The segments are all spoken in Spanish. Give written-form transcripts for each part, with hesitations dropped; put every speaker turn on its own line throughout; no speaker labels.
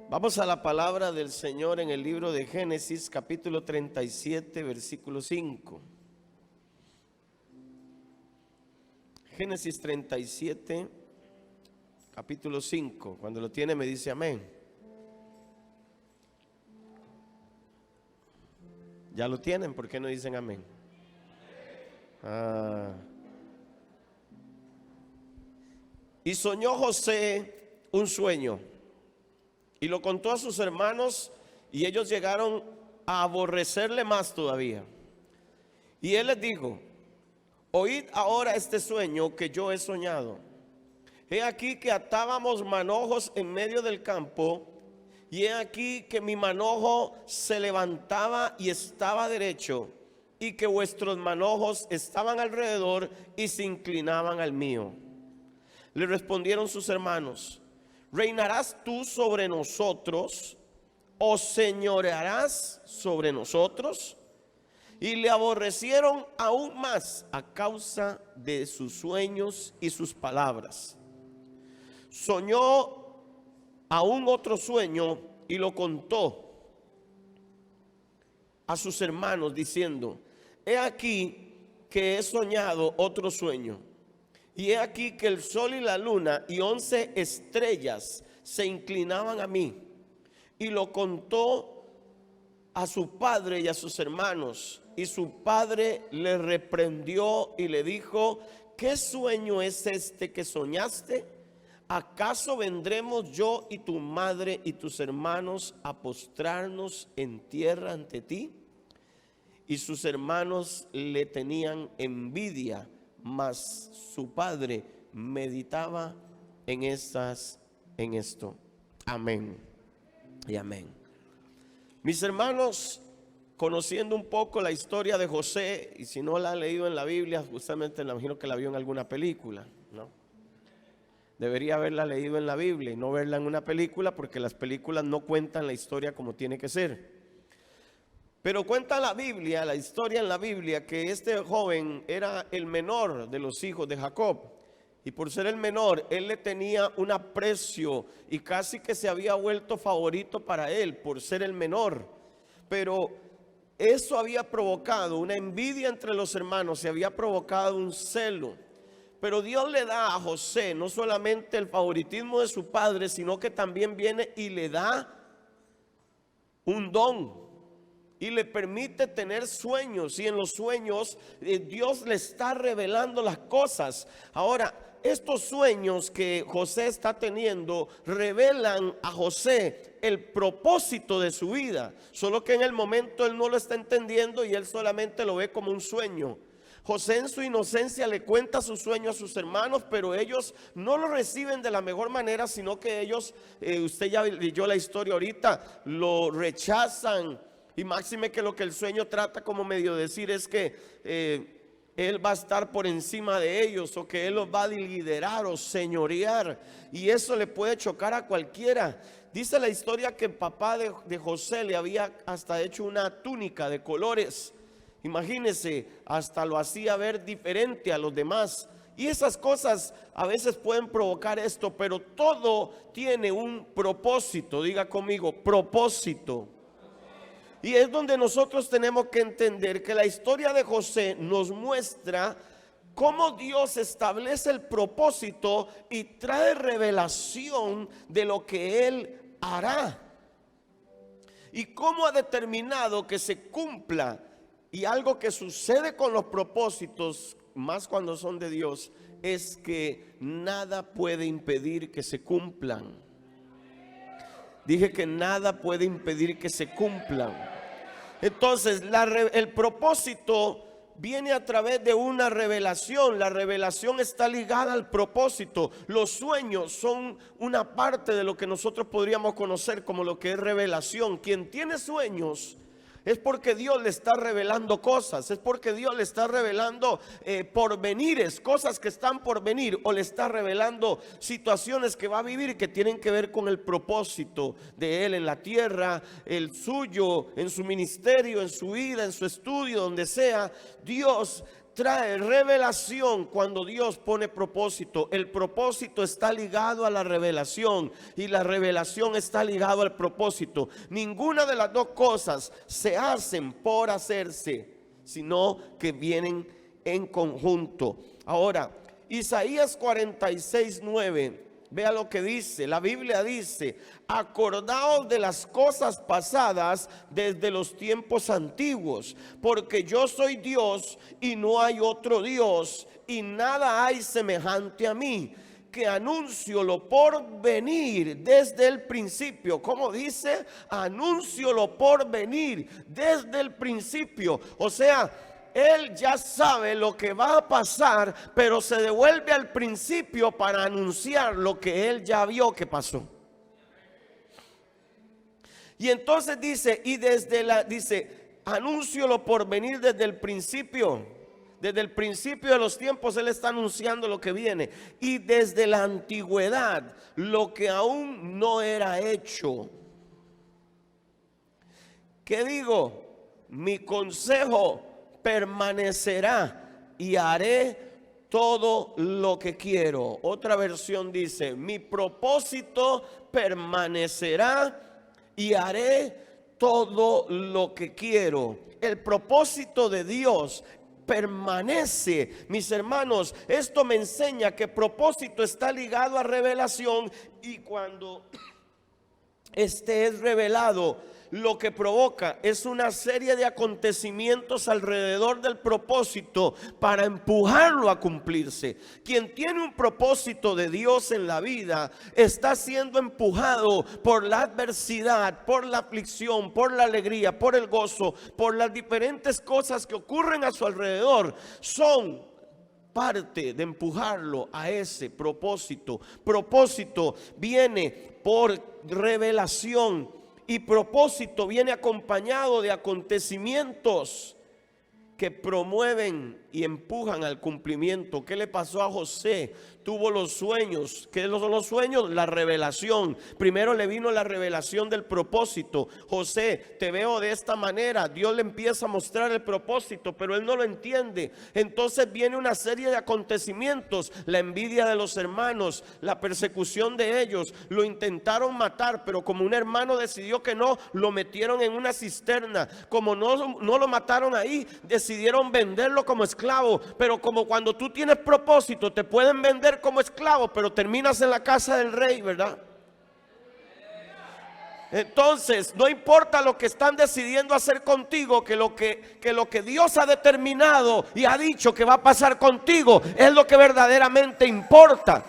Vamos a la palabra del Señor en el libro de Génesis, capítulo 37, versículo 5. Génesis 37, capítulo 5. Cuando lo tiene me dice amén. ¿Ya lo tienen? ¿Por qué no dicen amén? Y soñó José un sueño y lo contó a sus hermanos, y ellos llegaron a aborrecerle más todavía. Y él les dijo: oíd ahora este sueño que yo he soñado. He aquí que atábamos manojos en medio del campo, y he aquí que mi manojo se levantaba y estaba derecho, y que vuestros manojos estaban alrededor y se inclinaban al mío. Le respondieron sus hermanos: ¿reinarás tú sobre nosotros o señorearás sobre nosotros? Y le aborrecieron aún más a causa de sus sueños y sus palabras. Soñó aún otro sueño y lo contó a sus hermanos diciendo: he aquí que he soñado otro sueño, y he aquí que el sol y la luna y 11 estrellas se inclinaban a mí. Y lo contó a su padre y a sus hermanos, y su padre le reprendió y le dijo: ¿qué sueño es este que soñaste? ¿Acaso vendremos yo y tu madre y tus hermanos a postrarnos en tierra ante ti? Y sus hermanos le tenían envidia, mas su padre meditaba en esto. Amén y amén. Mis hermanos, conociendo un poco la historia de José, y si no la han leído en la Biblia, justamente me imagino que la vio en alguna película, ¿no? Debería haberla leído en la Biblia y no verla en una película, porque las películas no cuentan la historia como tiene que ser. Pero cuenta la Biblia, la historia en la Biblia, que este joven era el menor de los hijos de Jacob. Y por ser el menor, él le tenía un aprecio y casi que se había vuelto favorito para él por ser el menor. Pero eso había provocado una envidia entre los hermanos, se había provocado un celo. Pero Dios le da a José no solamente el favoritismo de su padre, sino que también viene y le da un don. Y le permite tener sueños, y en los sueños Dios le está revelando las cosas. Ahora, estos sueños que José está teniendo revelan a José el propósito de su vida. Solo que en el momento él no lo está entendiendo y él solamente lo ve como un sueño. José en su inocencia le cuenta su sueño a sus hermanos, pero ellos no lo reciben de la mejor manera, sino que ellos, usted ya leyó la historia ahorita, lo rechazan. Y máxime que lo que el sueño trata como medio decir es que él va a estar por encima de ellos, o que él los va a liderar o señorear, y eso le puede chocar a cualquiera. Dice la historia que el papá de José le había hasta hecho una túnica de colores. Imagínense, hasta lo hacía ver diferente a los demás. Y esas cosas a veces pueden provocar esto, pero todo tiene un propósito. Diga conmigo, propósito. Y es donde nosotros tenemos que entender que la historia de José nos muestra cómo Dios establece el propósito y trae revelación de lo que Él hará. Y cómo ha determinado que se cumpla. Y algo que sucede con los propósitos, más cuando son de Dios, es que nada puede impedir que se cumplan. Dije que nada puede impedir que se cumplan. Entonces, el propósito viene a través de una revelación. La revelación está ligada al propósito. Los sueños son una parte de lo que nosotros podríamos conocer como lo que es revelación. Quien tiene sueños es porque Dios le está revelando cosas, es porque Dios le está revelando porvenires, cosas que están por venir, o le está revelando situaciones que va a vivir que tienen que ver con el propósito de Él en la tierra, el suyo, en su ministerio, en su vida, en su estudio, donde sea. Dios trae revelación cuando Dios pone propósito. El propósito está ligado a la revelación y la revelación está ligado al propósito. Ninguna de las dos cosas se hacen por hacerse, sino que vienen en conjunto. Ahora, Isaías 46:9. Vea lo que dice, la Biblia dice: acordaos de las cosas pasadas desde los tiempos antiguos, porque yo soy Dios y no hay otro Dios, y nada hay semejante a mí, que anuncio lo por venir desde el principio. ¿Cómo dice? Anuncio lo por venir desde el principio. O sea, Él ya sabe lo que va a pasar, pero se devuelve al principio para anunciar lo que Él ya vio que pasó. Y entonces dice, dice, anuncio lo por venir desde el principio. Desde el principio de los tiempos Él está anunciando lo que viene. Y desde la antigüedad, lo que aún no era hecho. ¿Qué digo? Mi consejo permanecerá y haré todo lo que quiero. Otra versión dice: mi propósito permanecerá y haré todo lo que quiero. El propósito de Dios permanece. Mis hermanos, esto me enseña que propósito está ligado a revelación, y cuando este es revelado, lo que provoca es una serie de acontecimientos alrededor del propósito para empujarlo a cumplirse. Quien tiene un propósito de Dios en la vida está siendo empujado por la adversidad, por la aflicción, por la alegría, por el gozo, por las diferentes cosas que ocurren a su alrededor. Son parte de empujarlo a ese propósito. Propósito viene por revelación. Y propósito viene acompañado de acontecimientos que promueven y empujan al cumplimiento. ¿Qué le pasó a José? Tuvo los sueños. ¿Qué son los sueños? La revelación. Primero le vino la revelación del propósito. José, te veo de esta manera. Dios le empieza a mostrar el propósito, pero él no lo entiende. Entonces viene una serie de acontecimientos. La envidia de los hermanos, la persecución de ellos. Lo intentaron matar, pero como un hermano decidió que no, lo metieron en una cisterna. Como no lo mataron ahí, decidieron venderlo como esclavo. Pero como cuando tú tienes propósito, te pueden vender como esclavo, pero terminas en la casa del rey, ¿verdad? Entonces, no importa lo que están decidiendo hacer contigo, que lo que Dios ha determinado y ha dicho que va a pasar contigo es lo que verdaderamente importa.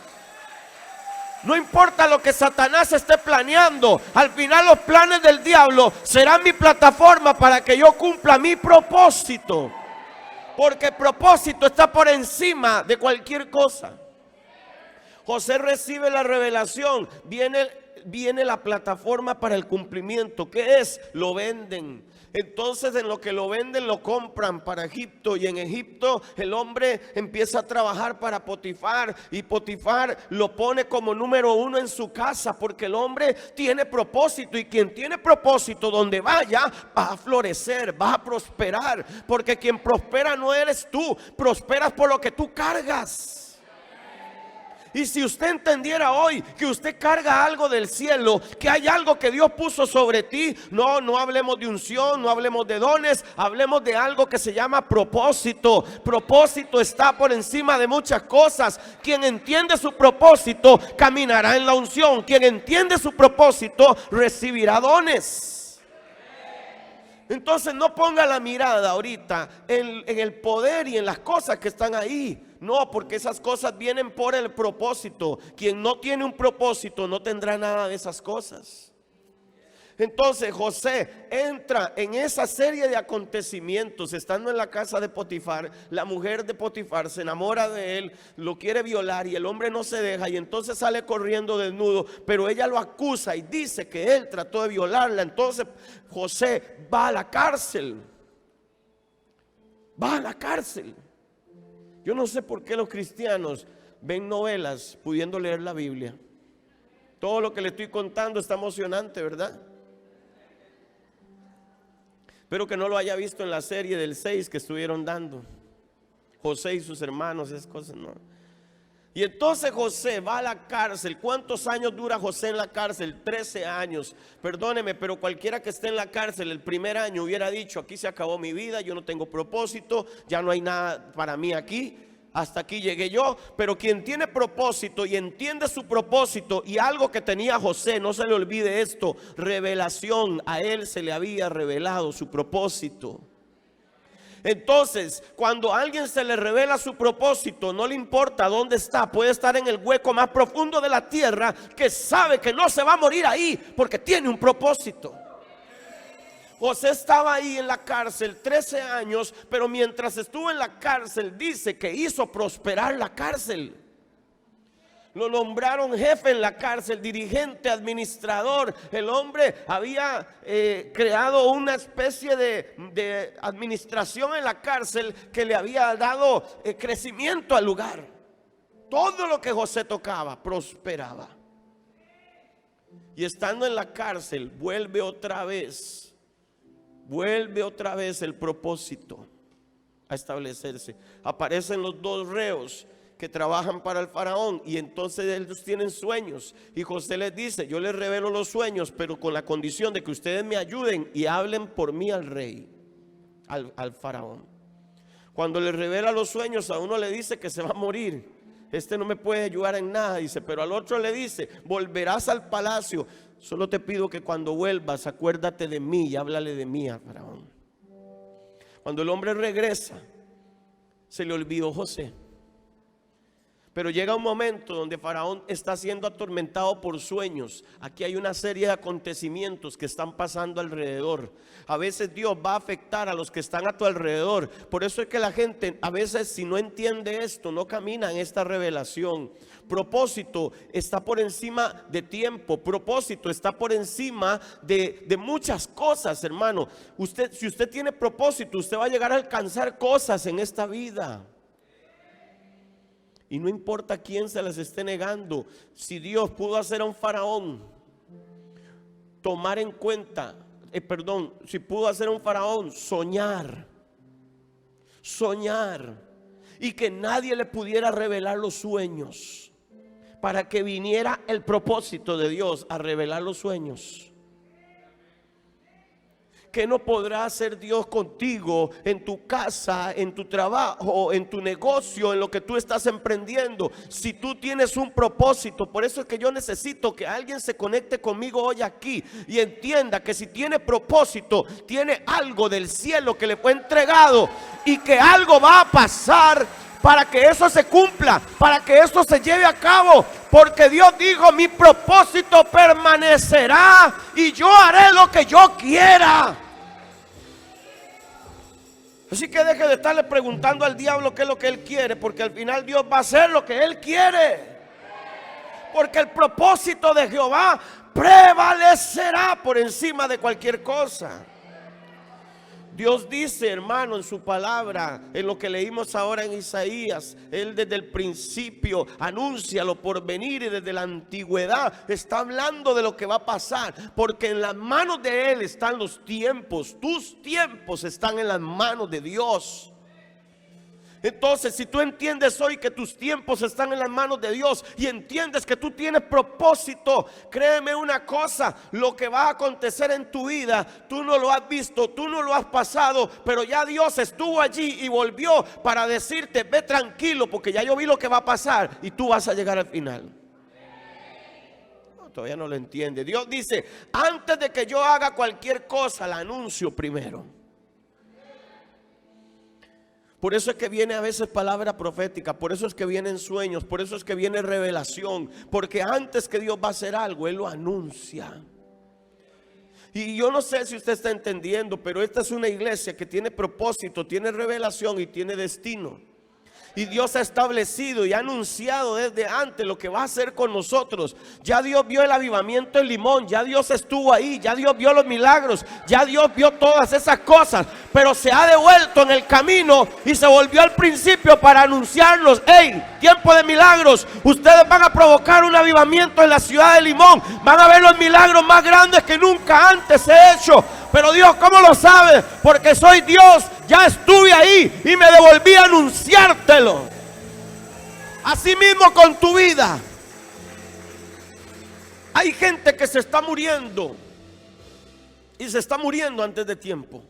No importa lo que Satanás esté planeando, al final los planes del diablo serán mi plataforma para que yo cumpla mi propósito. Porque el propósito está por encima de cualquier cosa. José recibe la revelación, viene la plataforma para el cumplimiento. ¿Qué es? Lo venden. Entonces en lo que lo venden lo compran para Egipto, y en Egipto el hombre empieza a trabajar para Potifar, y Potifar lo pone como número uno en su casa, porque el hombre tiene propósito, y quien tiene propósito donde vaya va a florecer, va a prosperar, porque quien prospera no eres tú, prosperas por lo que tú cargas. Y si usted entendiera hoy que usted carga algo del cielo, que hay algo que Dios puso sobre ti, no hablemos de unción, no hablemos de dones, hablemos de algo que se llama propósito. Propósito está por encima de muchas cosas. Quien entiende su propósito caminará en la unción. Quien entiende su propósito recibirá dones. Entonces no ponga la mirada ahorita en el poder y en las cosas que están ahí. No, porque esas cosas vienen por el propósito. Quien no tiene un propósito no tendrá nada de esas cosas. Entonces José entra en esa serie de acontecimientos. Estando en la casa de Potifar, la mujer de Potifar se enamora de él, lo quiere violar, y el hombre no se deja, y entonces sale corriendo desnudo, pero ella lo acusa y dice que él trató de violarla. Entonces José va a la cárcel. Va a la cárcel. Yo no sé por qué los cristianos ven novelas pudiendo leer la Biblia. Todo lo que le estoy contando está emocionante, ¿verdad? Espero que no lo haya visto en la serie del 6 que estuvieron dando. José y sus hermanos, esas cosas no. Y entonces José va a la cárcel. ¿Cuántos años dura José en la cárcel? 13 años. Perdóneme, pero cualquiera que esté en la cárcel el primer año hubiera dicho: aquí se acabó mi vida, yo no tengo propósito, ya no hay nada para mí aquí, hasta aquí llegué yo. Pero quien tiene propósito y entiende su propósito, y algo que tenía José, no se le olvide esto: revelación. A él se le había revelado su propósito. Entonces, cuando a alguien se le revela su propósito, no le importa dónde está, puede estar en el hueco más profundo de la tierra, que sabe que no se va a morir ahí porque tiene un propósito. José estaba ahí en la cárcel 13 años, pero mientras estuvo en la cárcel, dice que hizo prosperar la cárcel. Lo nombraron jefe en la cárcel, dirigente, administrador. El hombre había creado una especie de administración en la cárcel que le había dado crecimiento al lugar. Todo lo que José tocaba prosperaba. Y estando en la cárcel, vuelve otra vez el propósito a establecerse. Aparecen los dos reos que trabajan para el faraón, y entonces ellos tienen sueños, y José les dice: yo les revelo los sueños, pero con la condición de que ustedes me ayuden y hablen por mí al rey, al faraón. Cuando le revela los sueños, a uno le dice que se va a morir, este no me puede ayudar en nada, dice, pero al otro le dice: volverás al palacio, solo te pido que cuando vuelvas acuérdate de mí y háblale de mí al faraón. Cuando el hombre regresa, se le olvidó José. Pero llega un momento donde Faraón está siendo atormentado por sueños. Aquí hay una serie de acontecimientos que están pasando alrededor. A veces Dios va a afectar a los que están a tu alrededor. Por eso es que la gente a veces, si no entiende esto, no camina en esta revelación. Propósito está por encima de tiempo. Propósito está por encima de muchas cosas, hermano. Si usted tiene propósito, usted va a llegar a alcanzar cosas en esta vida. Y no importa quién se las esté negando. Si Dios pudo hacer a un faraón tomar en cuenta, si pudo hacer a un faraón soñar, y que nadie le pudiera revelar los sueños, para que viniera el propósito de Dios a revelar los sueños, ¿qué no podrá hacer Dios contigo en tu casa, en tu trabajo, en tu negocio, en lo que tú estás emprendiendo? Si tú tienes un propósito. Por eso es que yo necesito que alguien se conecte conmigo hoy aquí y entienda que si tiene propósito, tiene algo del cielo que le fue entregado, y que algo va a pasar para que eso se cumpla, para que esto se lleve a cabo. Porque Dios dijo: mi propósito permanecerá y yo haré lo que yo quiera. Así que deje de estarle preguntando al diablo qué es lo que él quiere, porque al final Dios va a hacer lo que él quiere. Porque el propósito de Jehová prevalecerá por encima de cualquier cosa. Dios dice, hermano, en su palabra, en lo que leímos ahora en Isaías, Él desde el principio anuncia lo por venir, y desde la antigüedad está hablando de lo que va a pasar, porque en las manos de Él están los tiempos. Tus tiempos están en las manos de Dios. Entonces, si tú entiendes hoy que tus tiempos están en las manos de Dios, y entiendes que tú tienes propósito, créeme una cosa: lo que va a acontecer en tu vida, tú no lo has visto, tú no lo has pasado, pero ya Dios estuvo allí y volvió para decirte: ve tranquilo, porque ya yo vi lo que va a pasar y tú vas a llegar al final. No, todavía no lo entiende. Dios dice: antes de que yo haga cualquier cosa, la anuncio primero. Por eso es que viene a veces palabra profética, por eso es que vienen sueños, por eso es que viene revelación, porque antes que Dios va a hacer algo, Él lo anuncia. Y yo no sé si usted está entendiendo, pero esta es una iglesia que tiene propósito, tiene revelación y tiene destino. Y Dios ha establecido y ha anunciado desde antes lo que va a hacer con nosotros. Ya Dios vio el avivamiento en Limón, ya Dios estuvo ahí, ya Dios vio los milagros, ya Dios vio todas esas cosas. Pero se ha devuelto en el camino y se volvió al principio para anunciarnos: hey, tiempo de milagros. Ustedes van a provocar un avivamiento en la ciudad de Limón. Van a ver los milagros más grandes que nunca antes he hecho. Pero Dios, ¿cómo lo sabes? Porque soy Dios, ya estuve ahí y me devolví a anunciártelo. Así mismo con tu vida. Hay gente que se está muriendo y se está muriendo antes de tiempo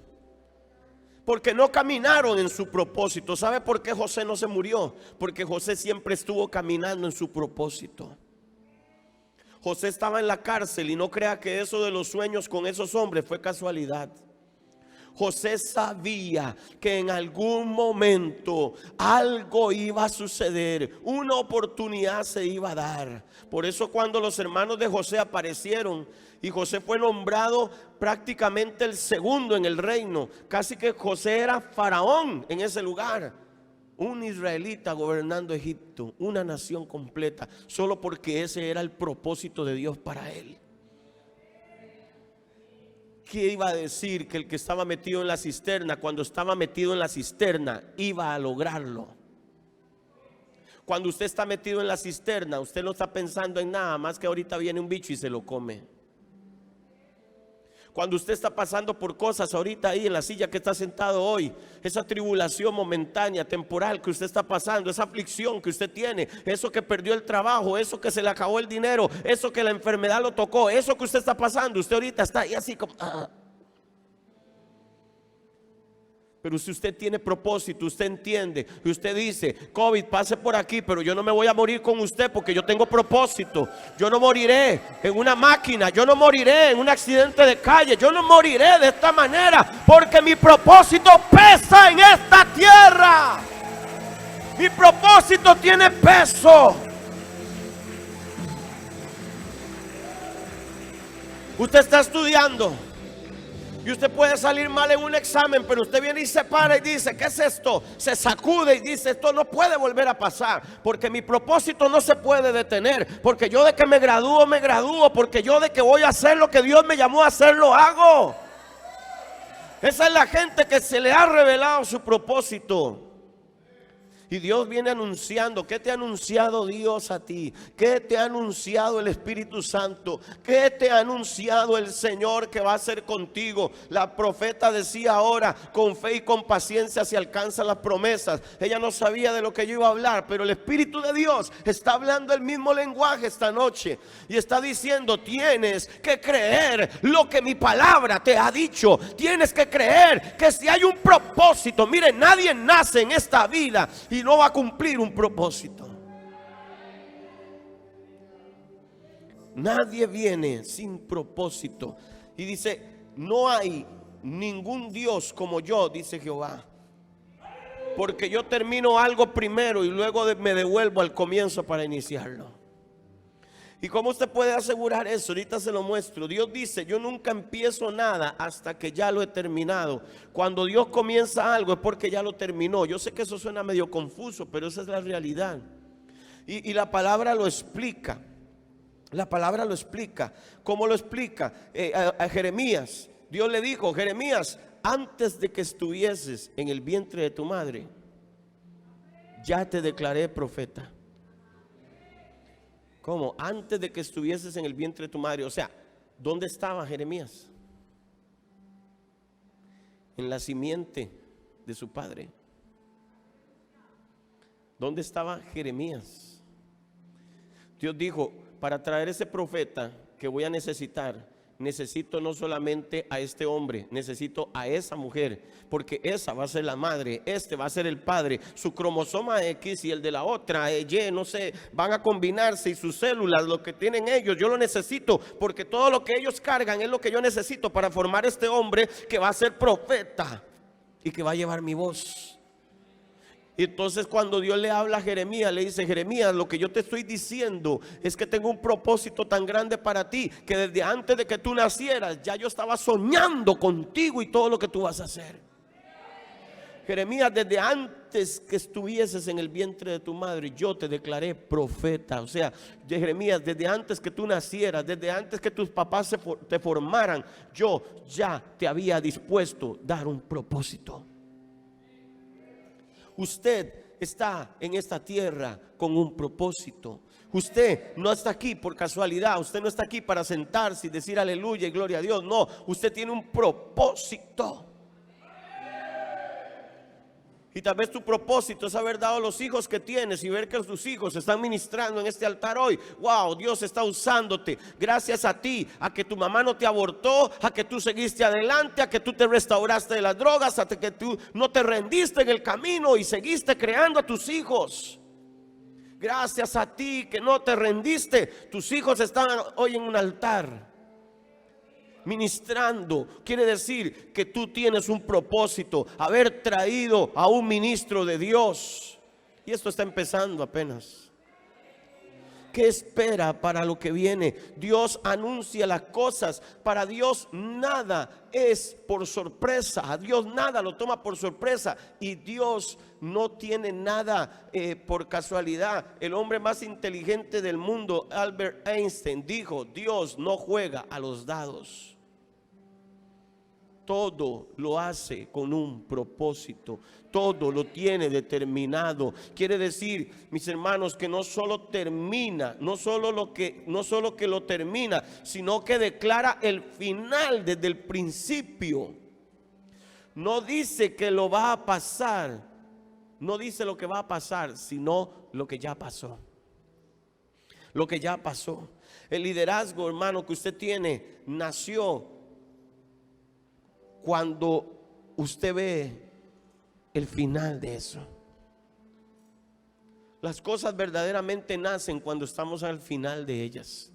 porque no caminaron en su propósito. ¿Sabe por qué José no se murió? Porque José siempre estuvo caminando en su propósito. José estaba en la cárcel y no crea que eso de los sueños con esos hombres fue casualidad. José sabía que en algún momento algo iba a suceder, una oportunidad se iba a dar. Por eso cuando los hermanos de José aparecieron y José fue nombrado prácticamente el segundo en el reino, casi que José era faraón en ese lugar. Un israelita gobernando Egipto, una nación completa, solo porque ese era el propósito de Dios para él. ¿Qué iba a decir que el que estaba metido en la cisterna, cuando estaba metido en la cisterna, iba a lograrlo? Cuando usted está metido en la cisterna, usted no está pensando en nada más que ahorita viene un bicho y se lo come. Cuando usted está pasando por cosas ahorita ahí en la silla que está sentado hoy, esa tribulación momentánea, temporal que usted está pasando, esa aflicción que usted tiene, eso que perdió el trabajo, eso que se le acabó el dinero, eso que la enfermedad lo tocó, eso que usted está pasando, usted ahorita está ahí así como... Pero si usted tiene propósito, usted entiende y usted dice, COVID, pase por aquí, pero yo no me voy a morir con usted porque yo tengo propósito. Yo no moriré en una máquina, yo no moriré en un accidente de calle, yo no moriré de esta manera porque mi propósito pesa en esta tierra. Mi propósito tiene peso. Usted está estudiando y usted puede salir mal en un examen, pero usted viene y se para y dice, ¿qué es esto? Se sacude y dice, esto no puede volver a pasar, porque mi propósito no se puede detener, porque yo de que me gradúo, porque yo de que voy a hacer lo que Dios me llamó a hacer, lo hago. Esa es la gente que se le ha revelado su propósito. Y Dios viene anunciando. ¿Qué te ha anunciado Dios a ti? ¿Qué te ha anunciado el Espíritu Santo? ¿Qué te ha anunciado el Señor que va a hacer contigo? La profeta decía ahora, con fe y con paciencia se alcanzan las promesas. Ella no sabía de lo que yo iba a hablar, pero el Espíritu de Dios está hablando el mismo lenguaje esta noche. Y está diciendo, tienes que creer lo que mi palabra te ha dicho. Tienes que creer que si hay un propósito, mire, nadie nace en esta vida y no va a cumplir un propósito. Nadie viene sin propósito. Y dice, no hay ningún Dios como yo, dice Jehová. Porque yo termino algo primero y luego me devuelvo al comienzo para iniciarlo. ¿Y cómo usted puede asegurar eso? Ahorita se lo muestro. Dios dice, yo nunca empiezo nada hasta que ya lo he terminado. Cuando Dios comienza algo es porque ya lo terminó. Yo sé que eso suena medio confuso, pero esa es la realidad. Y la palabra lo explica. La palabra lo explica. ¿Cómo lo explica? A Jeremías, Dios le dijo, Jeremías, antes de que estuvieses en el vientre de tu madre, ya te declaré profeta. ¿Cómo? Antes de que estuvieses en el vientre de tu madre. O sea, ¿dónde estaba Jeremías? En la simiente de su padre. ¿Dónde estaba Jeremías? Dios dijo, para traer ese profeta que voy a necesitar, necesito no solamente a este hombre, necesito a esa mujer, porque esa va a ser la madre, este va a ser el padre, su cromosoma X y el de la otra Y, no sé, van a combinarse y sus células, lo que tienen ellos, yo lo necesito, porque todo lo que ellos cargan es lo que yo necesito para formar este hombre que va a ser profeta y que va a llevar mi voz. Y entonces cuando Dios le habla a Jeremías, le dice, Jeremías, lo que yo te estoy diciendo es que tengo un propósito tan grande para ti, que desde antes de que tú nacieras, ya yo estaba soñando contigo y todo lo que tú vas a hacer. Jeremías, desde antes que estuvieses en el vientre de tu madre, yo te declaré profeta. O sea, Jeremías, desde antes que tú nacieras, desde antes que tus papás te formaran, yo ya te había dispuesto a dar un propósito. Usted está en esta tierra con un propósito. Usted no está aquí por casualidad. Usted no está aquí para sentarse y decir aleluya y gloria a Dios. No, usted tiene un propósito. Y tal vez tu propósito es haber dado los hijos que tienes y ver que tus hijos están ministrando en este altar hoy. Wow, Dios está usándote gracias a ti, a que tu mamá no te abortó, a que tú seguiste adelante, a que tú te restauraste de las drogas, a que tú no te rendiste en el camino y seguiste creando a tus hijos. Gracias a ti que no te rendiste, tus hijos están hoy en un altar ministrando. Quiere decir que tú tienes un propósito, haber traído a un ministro de Dios. Y esto está empezando apenas. ¿Qué espera para lo que viene? Dios anuncia las cosas. Para Dios nada es por sorpresa. A Dios nada lo toma por sorpresa. Y Dios no tiene nada por casualidad. El hombre más inteligente del mundo, Albert Einstein, dijo: Dios no juega a los dados. Todo lo hace con un propósito. Todo lo tiene determinado. Quiere decir, mis hermanos, que no solo termina, no solo que lo termina, sino que declara el final desde el principio. No dice que lo va a pasar. No dice lo que va a pasar, sino lo que ya pasó. Lo que ya pasó. El liderazgo, hermano, que usted tiene, nació cuando usted ve el final de eso. Las cosas verdaderamente nacen cuando estamos al final de ellas.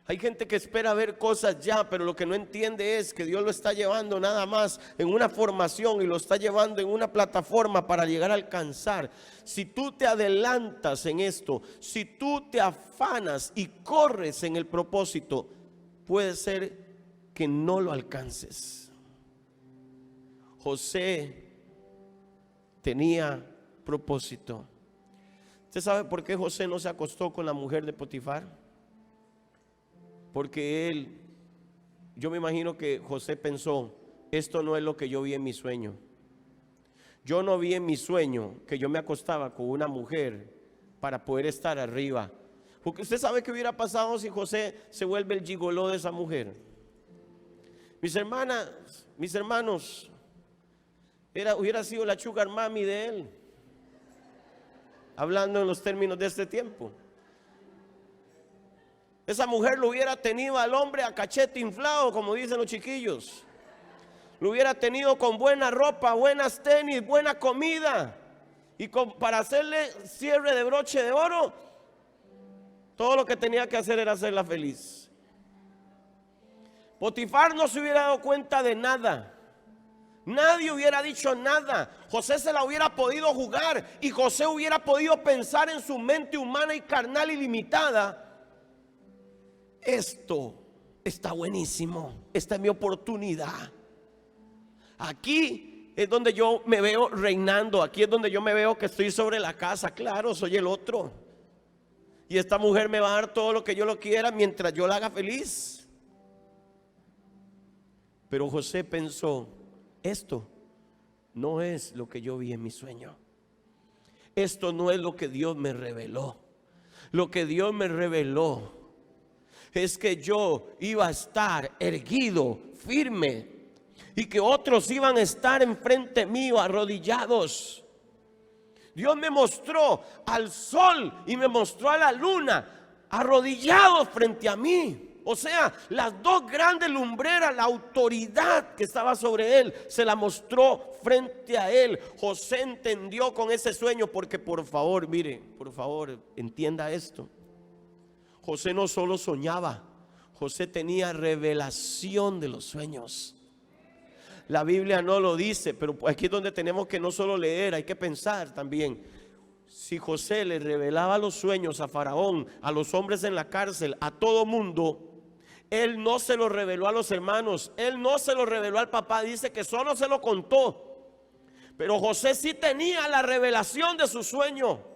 Hay gente que espera ver cosas ya, pero lo que no entiende es que Dios lo está llevando nada más en una formación y lo está llevando en una plataforma para llegar a alcanzar. Si tú te adelantas en esto, si tú te afanas y corres en el propósito, puede ser que no lo alcances. José tenía propósito. ¿Usted sabe por qué José no se acostó con la mujer de Potifar? Porque yo me imagino que José pensó: esto no es lo que yo vi en mi sueño. Yo no vi en mi sueño que yo me acostaba con una mujer para poder estar arriba. Porque usted sabe qué hubiera pasado si José se vuelve el gigoló de esa mujer. Mis hermanas, mis hermanos, hubiera sido la sugar mami de él, hablando en los términos de este tiempo. Esa mujer lo hubiera tenido al hombre a cachete inflado, como dicen los chiquillos. Lo hubiera tenido con buena ropa, buenas tenis, buena comida. Y para hacerle cierre de broche de oro, todo lo que tenía que hacer era hacerla feliz. Potifar no se hubiera dado cuenta de nada. Nadie hubiera dicho nada. José se la hubiera podido jugar y José hubiera podido pensar en su mente humana y carnal ilimitada: esto está buenísimo, esta es mi oportunidad. Aquí es donde yo me veo reinando, aquí es donde yo me veo que estoy sobre la casa. Claro, soy el otro. Y esta mujer me va a dar todo lo que yo lo quiera mientras yo la haga feliz. Pero José pensó: esto no es lo que yo vi en mi sueño. Esto no es lo que Dios me reveló. Lo que Dios me reveló es que yo iba a estar erguido, firme, y que otros iban a estar enfrente mío, arrodillados. Dios me mostró al sol y me mostró a la luna arrodillados frente a mí. O sea, las dos grandes lumbreras, la autoridad que estaba sobre él, se la mostró frente a él. José entendió con ese sueño, porque por favor, mire, por favor, entienda esto. José no solo soñaba, José tenía revelación de los sueños. La Biblia no lo dice, pero aquí es donde tenemos que no solo leer, hay que pensar también. Si José le revelaba los sueños a Faraón, a los hombres en la cárcel, a todo mundo, él no se lo reveló a los hermanos, él no se lo reveló al papá, dice que solo se lo contó. Pero José sí tenía la revelación de su sueño.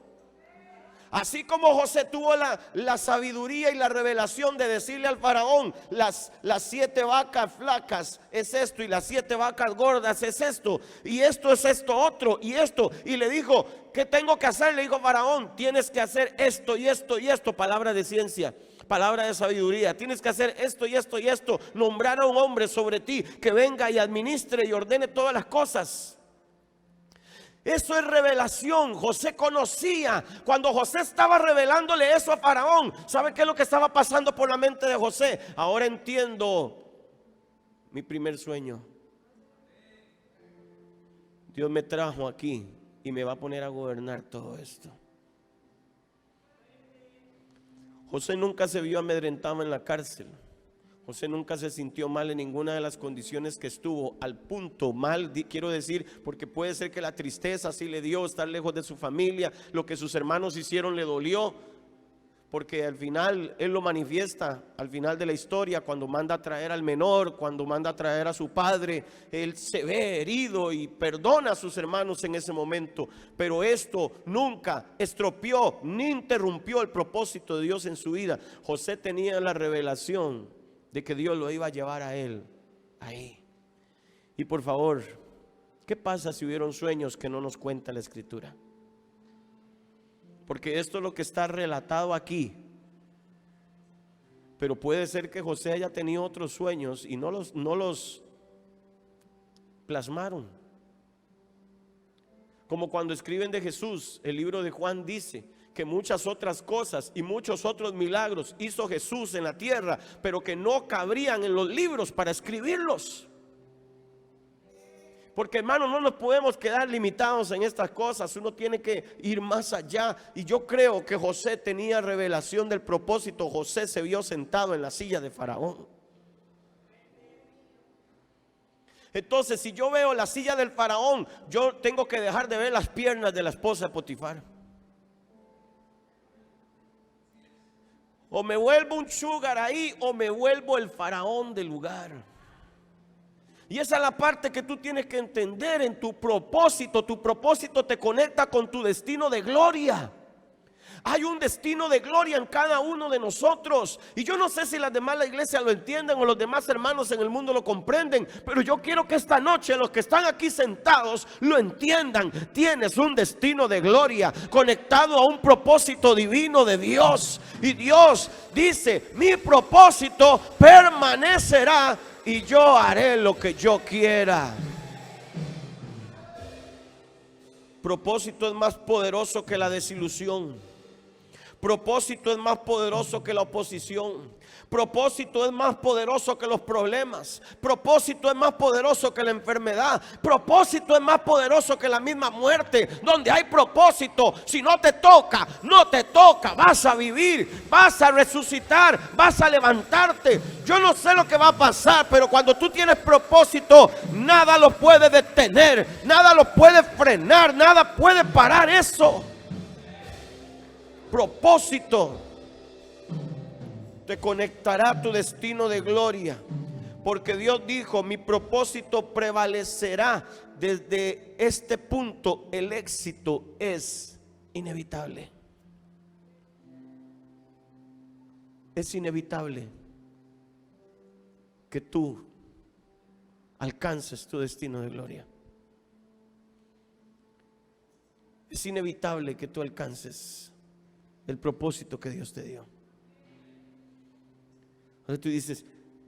Así como José tuvo la sabiduría y la revelación de decirle al faraón, las 7 vacas flacas es esto, y las 7 vacas gordas es esto, y esto es esto otro, y esto. Y le dijo, ¿qué tengo que hacer? Le dijo faraón, tienes que hacer esto y esto y esto. Palabra de ciencia, palabra de sabiduría. Tienes que hacer esto y esto y esto. Nombrar a un hombre sobre ti que venga y administre y ordene todas las cosas. Eso es revelación. José conocía. Cuando José estaba revelándole eso a faraón, ¿sabe qué es lo que estaba pasando por la mente de José? Ahora entiendo mi primer sueño. Dios me trajo aquí y me va a poner a gobernar todo esto. José nunca se vio amedrentado en la cárcel. José nunca se sintió mal en ninguna de las condiciones que estuvo. Al punto mal, quiero decir, porque puede ser que la tristeza sí le dio, estar lejos de su familia, lo que sus hermanos hicieron le dolió, porque al final él lo manifiesta, al final de la historia, cuando manda a traer al menor, cuando manda a traer a su padre, él se ve herido y perdona a sus hermanos en ese momento. Pero esto nunca estropeó ni interrumpió el propósito de Dios en su vida. José tenía la revelación de que Dios lo iba a llevar a él ahí. Y por favor, ¿qué pasa si hubieron sueños que no nos cuenta la Escritura? Porque esto es lo que está relatado aquí. Pero puede ser que José haya tenido otros sueños y no los plasmaron. Como cuando escriben de Jesús, el libro de Juan dice que muchas otras cosas y muchos otros milagros hizo Jesús en la tierra, pero que no cabrían en los libros para escribirlos. Porque hermano, no nos podemos quedar limitados en estas cosas. Uno tiene que ir más allá. Y yo creo que José tenía revelación del propósito. José se vio sentado en la silla de Faraón. Entonces, si yo veo la silla del Faraón, yo tengo que dejar de ver las piernas de la esposa de Potifar. O me vuelvo un sugar ahí, o me vuelvo el faraón del lugar. Y esa es la parte que tú tienes que entender en tu propósito. Tu propósito te conecta con tu destino de gloria. Hay un destino de gloria en cada uno de nosotros. Y yo no sé si las demás la iglesia lo entienden o los demás hermanos en el mundo lo comprenden, pero yo quiero que esta noche los que están aquí sentados lo entiendan. Tienes un destino de gloria conectado a un propósito divino de Dios. Y Dios dice, mi propósito permanecerá y yo haré lo que yo quiera. Propósito es más poderoso que la desilusión. Propósito es más poderoso que la oposición. Propósito es más poderoso que los problemas. Propósito es más poderoso que la enfermedad. Propósito es más poderoso que la misma muerte. Donde hay propósito, si no te toca, no te toca. Vas a vivir, vas a resucitar, vas a levantarte. Yo no sé lo que va a pasar, pero cuando tú tienes propósito, nada lo puede detener, nada lo puede frenar, nada puede parar eso. Propósito te conectará a tu destino de gloria, porque Dios dijo, mi propósito prevalecerá. Desde este punto el éxito es inevitable. Es inevitable que tú alcances tu destino de gloria. Es inevitable que tú alcances el propósito que Dios te dio. Ahora tú dices,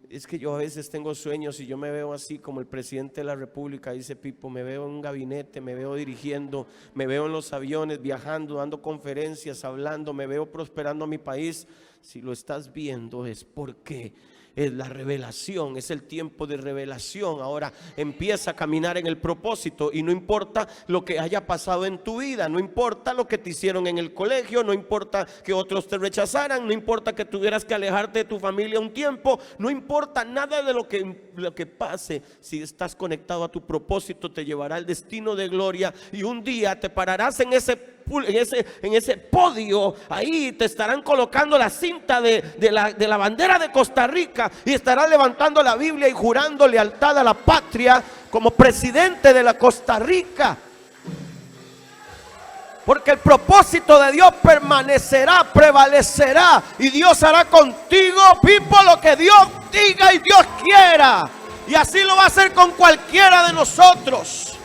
es que yo a veces tengo sueños y yo me veo así como el presidente de la República, dice Pipo, me veo en un gabinete, me veo dirigiendo, me veo en los aviones, viajando, dando conferencias, hablando, me veo prosperando a mi país. Si lo estás viendo es porque es la revelación, es el tiempo de revelación. Ahora empieza a caminar en el propósito y no importa lo que haya pasado en tu vida, no importa lo que te hicieron en el colegio, no importa que otros te rechazaran, no importa que tuvieras que alejarte de tu familia un tiempo, no importa nada de lo que pase. Si estás conectado a tu propósito, te llevará al destino de gloria y un día te pararás en ese podio. Ahí te estarán colocando la cinta de la bandera de Costa Rica y estarás levantando la Biblia y jurando lealtad a la patria como presidente de la Costa Rica. Porque el propósito de Dios permanecerá, prevalecerá. Y Dios hará contigo, Pipo, lo que Dios diga y Dios quiera. Y así lo va a hacer con cualquiera de nosotros.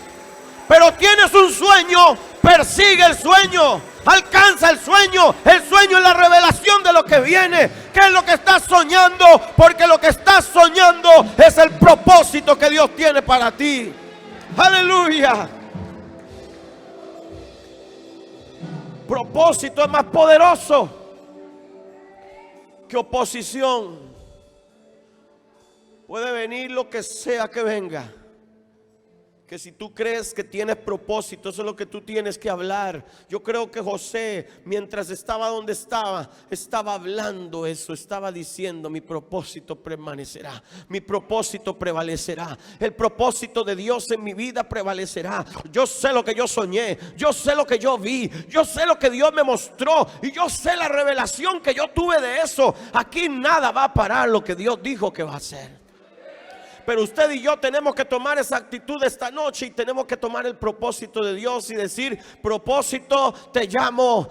Pero tienes un sueño, persigue el sueño, alcanza el sueño. El sueño es la revelación de lo que viene. ¿Qué es lo que estás soñando? Porque lo que estás soñando es el propósito que Dios tiene para ti. Aleluya. Propósito es más poderoso que oposición. Puede venir lo que sea que venga. Que si tú crees que tienes propósito, eso es lo que tú tienes que hablar. Yo creo que José, mientras estaba donde estaba hablando eso, estaba diciendo: mi propósito permanecerá, mi propósito prevalecerá, el propósito de Dios en mi vida prevalecerá. Yo sé lo que yo soñé, yo sé lo que yo vi, yo sé lo que Dios me mostró y yo sé la revelación que yo tuve de eso. Aquí nada va a parar lo que Dios dijo que va a hacer. Pero usted y yo tenemos que tomar esa actitud esta noche y tenemos que tomar el propósito de Dios y decir: propósito, te llamo,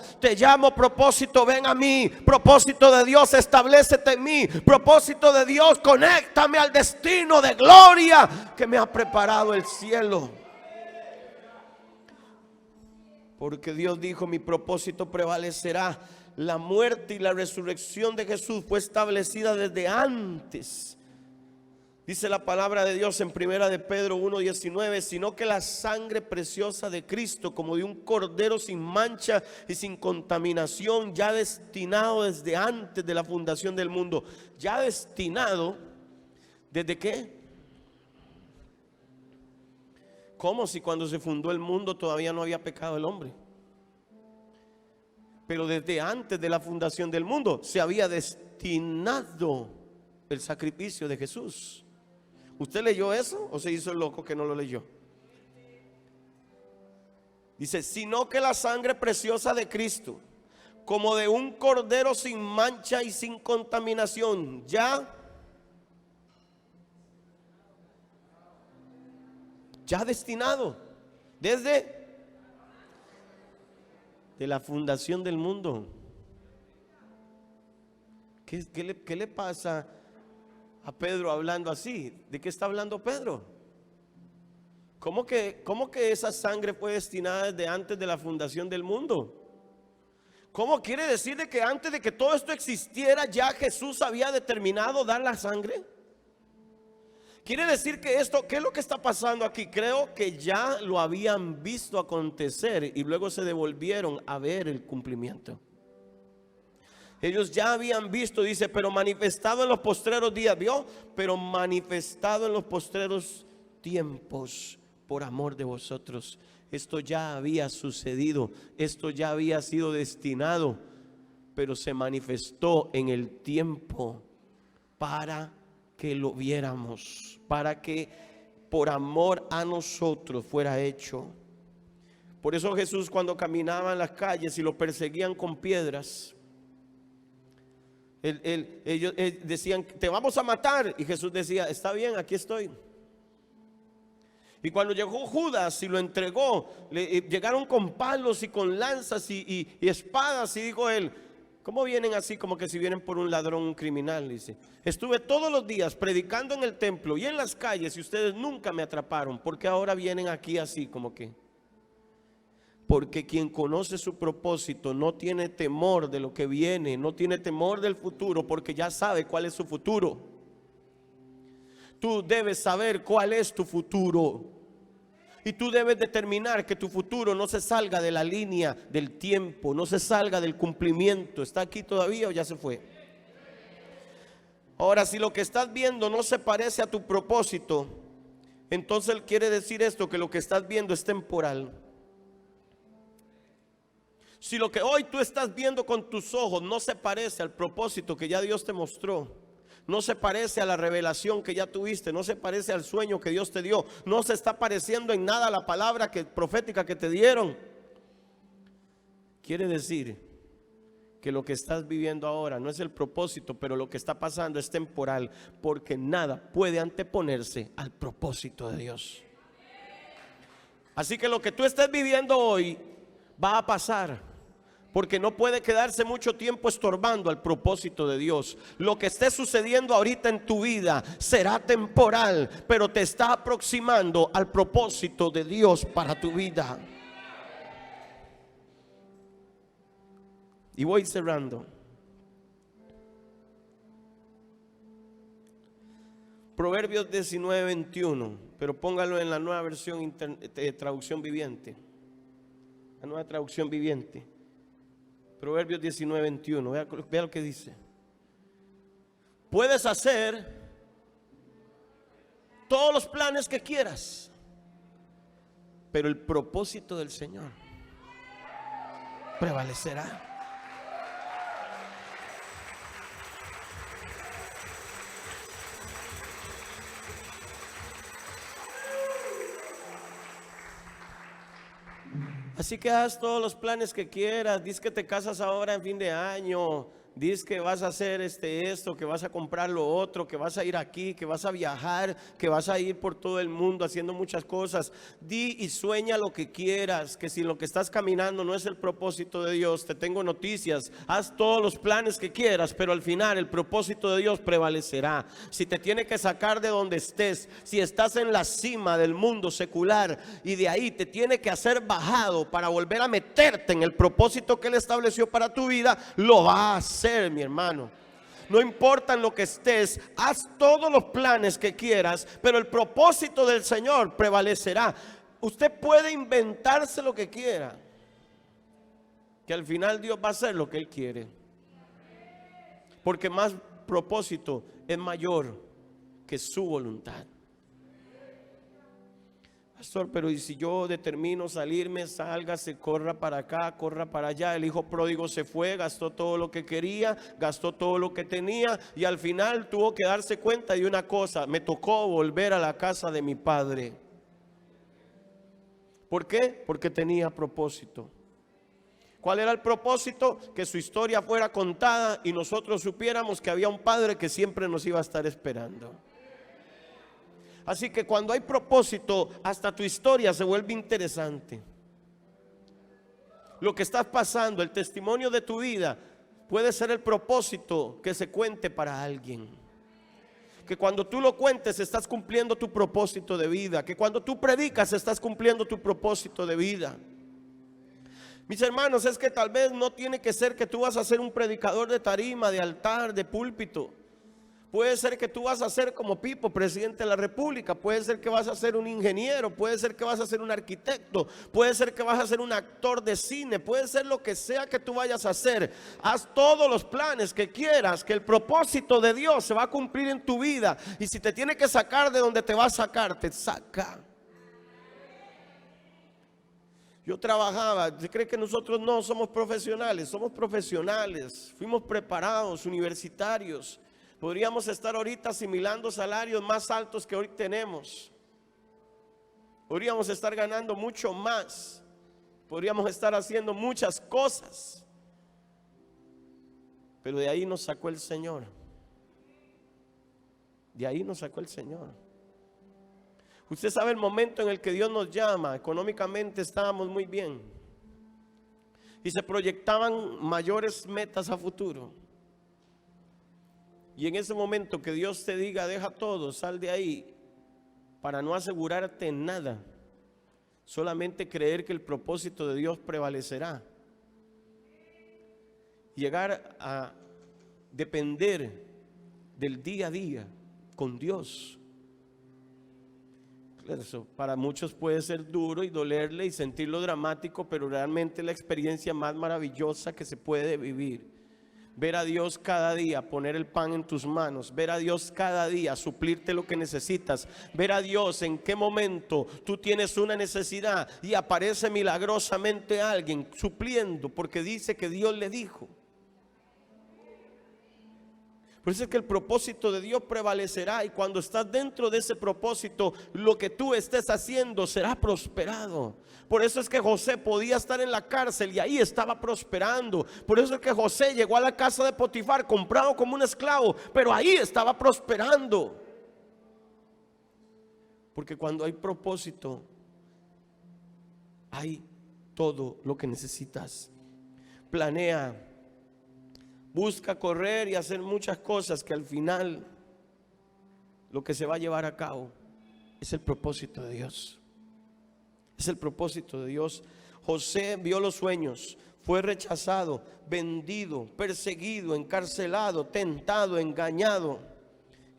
propósito, ven a mí. Propósito de Dios, establécete en mí. Propósito de Dios, conéctame al destino de gloria que me ha preparado el cielo. Porque Dios dijo: mi propósito prevalecerá. La muerte y la resurrección de Jesús fue establecida desde antes. Dice la palabra de Dios en primera de Pedro 1:19, sino que la sangre preciosa de Cristo, como de un cordero sin mancha y sin contaminación, ya destinado desde antes de la fundación del mundo. Ya destinado, ¿desde qué? Como si cuando se fundó el mundo todavía no había pecado el hombre. Pero desde antes de la fundación del mundo se había destinado el sacrificio de Jesús. ¿Usted leyó eso o se hizo el loco que no lo leyó? Dice: sino que la sangre preciosa de Cristo, como de un cordero sin mancha y sin contaminación, ya destinado desde de la fundación del mundo. ¿Qué le pasa a Pedro hablando así? ¿De qué está hablando Pedro? ¿Cómo que esa sangre fue destinada desde antes de la fundación del mundo? ¿Cómo quiere decir de que antes de que todo esto existiera ya Jesús había determinado dar la sangre? Quiere decir que esto, ¿qué es lo que está pasando aquí? Creo que ya lo habían visto acontecer y luego se devolvieron a ver el cumplimiento. Ellos ya habían visto, dice, pero manifestado en los postreros días, ¿vio? Pero manifestado en los postreros tiempos por amor de vosotros. Esto ya había sucedido, esto ya había sido destinado, pero se manifestó en el tiempo para que lo viéramos, para que por amor a nosotros fuera hecho. Por eso Jesús, cuando caminaba en las calles y lo perseguían con piedras, ellos decían: te vamos a matar. Y Jesús decía: está bien, aquí estoy. Y cuando llegó Judas y lo entregó, llegaron con palos y con lanzas y espadas. Y dijo él: ¿cómo vienen así como que si vienen por un ladrón, un criminal? Dice: estuve todos los días predicando en el templo y en las calles y ustedes nunca me atraparon. ¿Por qué ahora vienen aquí así como que? Porque quien conoce su propósito no tiene temor de lo que viene, no tiene temor del futuro, porque ya sabe cuál es su futuro. Tú debes saber cuál es tu futuro. Y tú debes determinar que tu futuro no se salga de la línea del tiempo, no se salga del cumplimiento. ¿Está aquí todavía o ya se fue? Ahora, si lo que estás viendo no se parece a tu propósito, entonces quiere decir esto, que lo que estás viendo es temporal. Si lo que hoy tú estás viendo con tus ojos no se parece al propósito que ya Dios te mostró, no se parece a la revelación que ya tuviste, no se parece al sueño que Dios te dio, no se está pareciendo en nada a la palabra profética que te dieron, quiere decir que lo que estás viviendo ahora no es el propósito, pero lo que está pasando es temporal, porque nada puede anteponerse al propósito de Dios. Así que lo que tú estés viviendo hoy va a pasar. Porque no puede quedarse mucho tiempo estorbando al propósito de Dios. Lo que esté sucediendo ahorita en tu vida será temporal, pero te está aproximando al propósito de Dios para tu vida. Y voy cerrando. Proverbios 19:21, pero póngalo en la nueva versión traducción viviente. La nueva traducción viviente. Proverbios 19:21, vea lo que dice. Puedes hacer todos los planes que quieras, pero el propósito del Señor prevalecerá. Así que haz todos los planes que quieras. Dices que te casas ahora en fin de año. Dices que vas a hacer esto, que vas a comprar lo otro, que vas a ir aquí, que vas a viajar, que vas a ir por todo el mundo haciendo muchas cosas. Di y sueña lo que quieras, que si lo que estás caminando no es el propósito de Dios, te tengo noticias. Haz todos los planes que quieras, pero al final el propósito de Dios prevalecerá. Si te tiene que sacar de donde estés, si estás en la cima del mundo secular y de ahí te tiene que hacer bajado para volver a meterte en el propósito que Él estableció para tu vida, lo va a hacer. Mi hermano, no importa en lo que estés, haz todos los planes que quieras, pero el propósito del Señor prevalecerá. Usted puede inventarse lo que quiera, que al final Dios va a hacer lo que Él quiere, porque más propósito es mayor que su voluntad. Pastor, pero ¿y si yo determino salirme? Sálgase, corra para acá, corra para allá. El hijo pródigo se fue, gastó todo lo que quería, gastó todo lo que tenía y al final tuvo que darse cuenta de una cosa: me tocó volver a la casa de mi padre. ¿Por qué? Porque tenía propósito. ¿Cuál era el propósito? Que su historia fuera contada y nosotros supiéramos que había un padre que siempre nos iba a estar esperando. Así que cuando hay propósito, hasta tu historia se vuelve interesante. Lo que estás pasando, el testimonio de tu vida, puede ser el propósito que se cuente para alguien. Que cuando tú lo cuentes, estás cumpliendo tu propósito de vida. Que cuando tú predicas, estás cumpliendo tu propósito de vida. Mis hermanos, es que tal vez no tiene que ser que tú vas a ser un predicador de tarima, de altar, de púlpito. Puede ser que tú vas a ser como Pipo, presidente de la República. Puede ser que vas a ser un ingeniero. Puede ser que vas a ser un arquitecto. Puede ser que vas a ser un actor de cine. Puede ser lo que sea que tú vayas a hacer. Haz todos los planes que quieras, que el propósito de Dios se va a cumplir en tu vida. Y si te tiene que sacar de donde te va a sacar, te saca. Yo trabajaba, ¿usted cree que nosotros no somos profesionales? Somos profesionales, fuimos preparados, universitarios. Podríamos estar ahorita asimilando salarios más altos que hoy tenemos. Podríamos estar ganando mucho más. Podríamos estar haciendo muchas cosas. Pero de ahí nos sacó el Señor. De ahí nos sacó el Señor. Usted sabe el momento en el que Dios nos llama. Económicamente estábamos muy bien. Y se proyectaban mayores metas a futuro. Y en ese momento que Dios te diga, deja todo, sal de ahí, para no asegurarte nada, solamente creer que el propósito de Dios prevalecerá. Llegar a depender del día a día con Dios. Eso para muchos puede ser duro y dolerle y sentirlo dramático, pero realmente la experiencia más maravillosa que se puede vivir. Ver a Dios cada día, poner el pan en tus manos. Ver a Dios cada día, suplirte lo que necesitas. Ver a Dios en qué momento tú tienes una necesidad y aparece milagrosamente alguien supliendo, porque dice que Dios le dijo. Por eso es que el propósito de Dios prevalecerá, y cuando estás dentro de ese propósito, lo que tú estés haciendo será prosperado. Por eso es que José podía estar en la cárcel y ahí estaba prosperando. Por eso es que José llegó a la casa de Potifar comprado como un esclavo, pero ahí estaba prosperando. Porque cuando hay propósito, hay todo lo que necesitas. Planea, busca correr y hacer muchas cosas que al final lo que se va a llevar a cabo es el propósito de Dios. Es el propósito de Dios. José vio los sueños, fue rechazado, vendido, perseguido, encarcelado, tentado, engañado.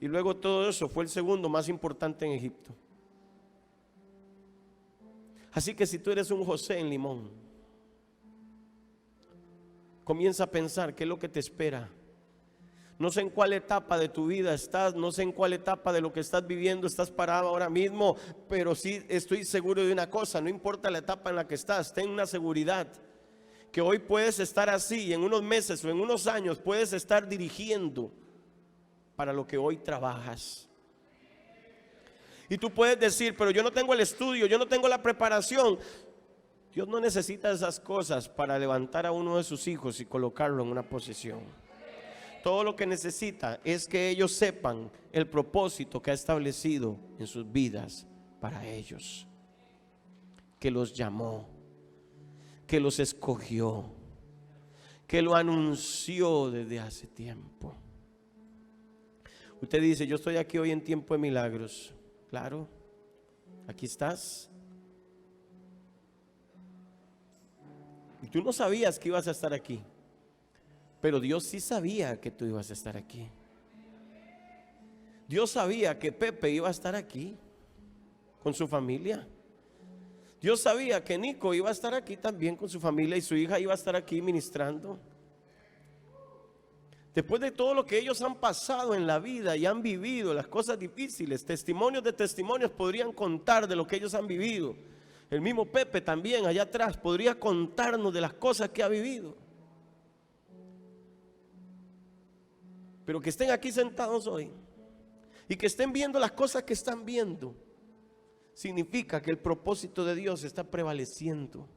Y luego todo eso fue el segundo más importante en Egipto. Así que si tú eres un José en Limón, comienza a pensar qué es lo que te espera. No sé en cuál etapa de tu vida estás, no sé en cuál etapa de lo que estás viviendo estás parado ahora mismo, pero sí estoy seguro de una cosa: no importa la etapa en la que estás, ten una seguridad que hoy puedes estar así y en unos meses o en unos años puedes estar dirigiendo para lo que hoy trabajas. Y tú puedes decir, pero yo no tengo el estudio, yo no tengo la preparación. Dios no necesita esas cosas para levantar a uno de sus hijos y colocarlo en una posición. Todo lo que necesita es que ellos sepan el propósito que ha establecido en sus vidas para ellos. Que los llamó, que los escogió, que lo anunció desde hace tiempo. Usted dice, yo estoy aquí hoy en tiempo de milagros. Claro, aquí estás. Y tú no sabías que ibas a estar aquí, pero Dios sí sabía que tú ibas a estar aquí. Dios sabía que Pepe iba a estar aquí con su familia. Dios sabía que Nico iba a estar aquí también con su familia y su hija iba a estar aquí ministrando. Después de todo lo que ellos han pasado en la vida y han vivido, las cosas difíciles, testimonios de testimonios podrían contar de lo que ellos han vivido. El mismo Pepe también allá atrás podría contarnos de las cosas que ha vivido. Pero que estén aquí sentados hoy y que estén viendo las cosas que están viendo, significa que el propósito de Dios está prevaleciendo.